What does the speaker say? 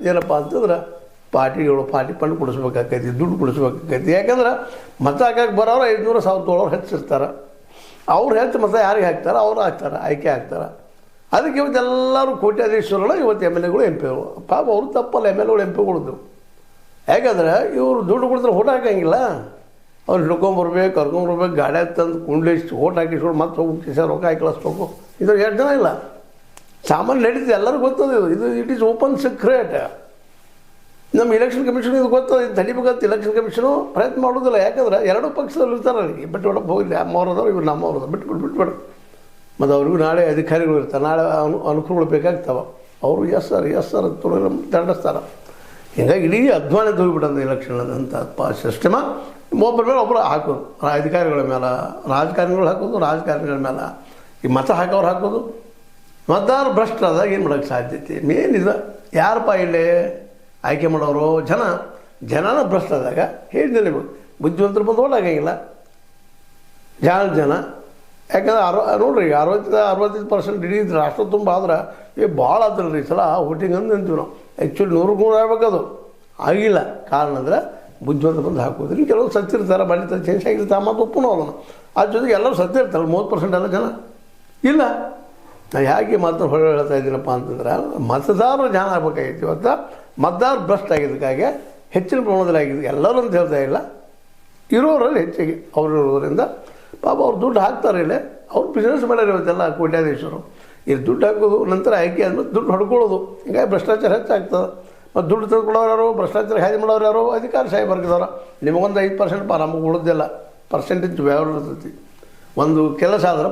ಏನಪ್ಪ ಅಂತಂದ್ರೆ ಪಾರ್ಟಿಗಳು party fund ಕೊಡಿಸ್ಬೇಕಾಕೈತಿ, ದುಡ್ಡು ಕೊಡಿಸ್ಬೇಕಾಕೈತಿ. ಯಾಕಂದ್ರೆ ಮತ ಹಾಕಕ್ಕೆ ಬರೋರು 500,000 ತೊಗೊಳೋರು ಹೆಚ್ಚಿರ್ತಾರೆ. ಅವ್ರು ಹೆಚ್ಚು ಮತ ಯಾರಿಗೆ ಹಾಕ್ತಾರೆ ಅವರು ಹಾಕ್ತಾರೆ, ಆಯ್ಕೆ ಆಗ್ತಾರೆ. ಅದಕ್ಕೆ ಇವತ್ತೆಲ್ಲರೂ ಕೋಟ್ಯಾಧೀಶ್ವರಗಳು ಇವತ್ತು ಎಮ್ ಎಲ್ ಎಗಳು ಎಂ ಪಿಗಳು. ಪಾಪ ಅವರು ತಪ್ಪಲ್ಲ ಎಮ್ ಎಲ್ ಎಗಳು ಎಂ ಪಿಗಳದ್ದು. ಯಾಕಂದ್ರೆ ಇವರು ದುಡ್ಡು ಕೊಡ್ತಾರೆ, ಓಟ್ ಹಾಕಂಗಿಲ್ಲ. ಅವ್ರು ಹಿಡ್ಕೊಂಬರ್ಬೇಕು, ಕರ್ಕೊಂಬರ್ಬೇಕು, ಗಾಡಿ ತಂದು ಕುಂಡ್ಲಿಸಿ ಓಟ್ ಹಾಕಿಸ್ಕೊಂಡು ಮತ್ತೆ ಹೋಗಿ ಸರ್ ರೊಕ್ಕ ಹಾಕಿ ಕಳಿಸ್ಬೇಕು. ಇದು 2 ಜನ ಇಲ್ಲ, ಸಾಮಾನ್ಯ ನಡೀತಿದೆ, ಎಲ್ಲರಿಗೂ ಗೊತ್ತದ. ಇದು ಇಟ್ ಈಸ್ ಓಪನ್ ಸೀಕ್ರೆಟ್. ನಮ್ಮ ಇಲೆಕ್ಷನ್ ಕಮಿಷನ್ ಇದು ಗೊತ್ತದ, ಇದು ತಡಿಬೇಕಂತ ಇಲೆಕ್ಷನ್ ಕಮಿಷನು ಪ್ರಯತ್ನ ಮಾಡೋದಿಲ್ಲ. ಯಾಕಂದ್ರೆ 2 ಪಕ್ಷದಲ್ಲಿ ಇರ್ತಾರೆ, ಬಿಟ್ಟು ಬಿಡಕ್ಕೆ ಹೋಗಿಲ್ಲ. ಅಮ್ಮವ್ರದವ್ರು ಇವ್ರು ನಮ್ಮವ್ರದ್ದು, ಬಿಟ್ಬಿಡ. ಮತ್ತು ಅವ್ರಿಗೂ ನಾಳೆ ಅಧಿಕಾರಿಗಳು ಇರ್ತಾರೆ, ನಾಳೆ ಅನುಕೂಲಗಳು ಬೇಕಾಗ್ತಾವೆ. ಅವರು ಎಸ್ ಸರ್ ದಂಡಿಸ್ತಾರೆ. ಹೀಗಾಗಿ ಇಡೀ ಅಧ್ವಾನ ಹೋಗಿಬಿಟ್ಟಂತ ಇಲೆಕ್ಷನ್ ಅಂತ ಸಿಸ್ಟಮ ಒಬ್ಬರ ಮೇಲೆ ಒಬ್ಬರು ಹಾಕೋದು, ಅಧಿಕಾರಿಗಳ ಮೇಲೆ ರಾಜಕಾರಣಿಗಳು ಹಾಕೋದು, ರಾಜಕಾರಣಿಗಳ ಮೇಲೆ ಈ ಮತ ಹಾಕೋರು ಹಾಕೋದು. ಮತದಾರ ಭ್ರಷ್ಟರಾದಾಗ ಏನು ಮಾಡೋಕ್ಕೆ ಸಾಧ್ಯತೆ ಮೇನಿದೆ? ಯಾರಪ್ಪ ಇಲ್ಲಿ ಆಯ್ಕೆ ಮಾಡೋರು? ಜನನ ಭ್ರಷ್ಟರಾದಾಗ ಹೇಳಿದೆ ನಿಮಗೆ, ಬುದ್ಧಿವಂತರು ಬಂದು ಓಟ್ ಹಾಕಂಗಿಲ್ಲ ಜನ. ಯಾಕಂದ್ರೆ ನೋಡ್ರಿ, 60-65% ಇಡೀ ರಾಷ್ಟ್ರ ತುಂಬ ಆದ್ರೆ ಭಾಳ ಆತಲ್ಲ ರೀ ಸಲ ವೋಟಿಂಗ್ ಅಂತ ಅಂತೀವಿ ನಾವು. ಆ್ಯಕ್ಚುಲಿ 100 ಆಗ್ಬೇಕದು, ಆಗಿಲ್ಲ. ಕಾರಣ ಅಂದರೆ ಬುದ್ಧಿವಂತ ಬಂದು ಹಾಕೋದ್ರಿ. ಕೆಲವು ಸತ್ತಿರ್ತಾರೆ, ಬಲಿತ ಚೇಂಜ್ ಆಗಿರ್ತಾರೆ, ಮತ್ತು ಒಪ್ಪನೋ ಅದನ್ನು. ಅದ್ರ ಜೊತೆಗೆ ಎಲ್ಲರೂ ಸತ್ತಿರ್ತಾರೆ, 30% ಎಲ್ಲ ಜನ ಇಲ್ಲ. ನಾನು ಹೇಗೆ ಮಾತ್ರ ಹೊಳೆ ಹೇಳ್ತಾ ಇದ್ದೀನಪ್ಪ ಅಂತಂದ್ರೆ, ಮತದಾರರು ಜನ ಆಗಬೇಕಾಗಿತ್ತು. ಇವತ್ತು ಮತದಾರ ಭ್ರಷ್ಟ ಆಗಿದ್ದಕ್ಕಾಗಿ ಹೆಚ್ಚಿನ ಪ್ರಮಾಣದಲ್ಲಿ ಆಗಿದೆ. ಎಲ್ಲರೂ ಅಂತ ಹೇಳ್ತಾ ಇಲ್ಲ, ಇರೋರಲ್ಲಿ ಹೆಚ್ಚಿಗೆ ಅವರು ಇರೋದರಿಂದ ಪಾಪ ಅವ್ರು ದುಡ್ಡು ಹಾಕ್ತಾರೆ. ಇಲ್ಲಿ ಅವ್ರು ಬಿಸ್ನೆಸ್ ಮಾಡ್ಯಾರ ಇವತ್ತೆಲ್ಲ ಕೋಟ್ಯಾಧೀಶರು. ಇಲ್ಲಿ ದುಡ್ಡು ಹಾಕೋದು, ನಂತರ ಆಯ್ಕೆ ಅಂದ್ರೆ ದುಡ್ಡು ಹೊಡ್ಕೊಳ್ಳೋದು. ಹೀಗಾಗಿ ಭ್ರಷ್ಟಾಚಾರ ಹೆಚ್ಚಾಗ್ತದೆ. ಮತ್ತು ದುಡ್ಡು ತೆಗೆದುಕೊಳ್ಳೋರು ಯಾರು, ಭ್ರಷ್ಟಾಚಾರ ಹೇಗೆ ಮಾಡೋರು ಯಾರು? ಅಧಿಕಾರ ಸಾಹೇಬರ್ಗಿದವ್ರು. ನಿಮಗೊಂದು 5% ನಮಗೆ ಉಳಿದಿಲ್ಲ, ಪರ್ಸೆಂಟೇಜ್ ವ್ಯವಹಾರ ಇರ್ತೈತಿ. ಒಂದು ಕೆಲಸ ಆದ್ರೆ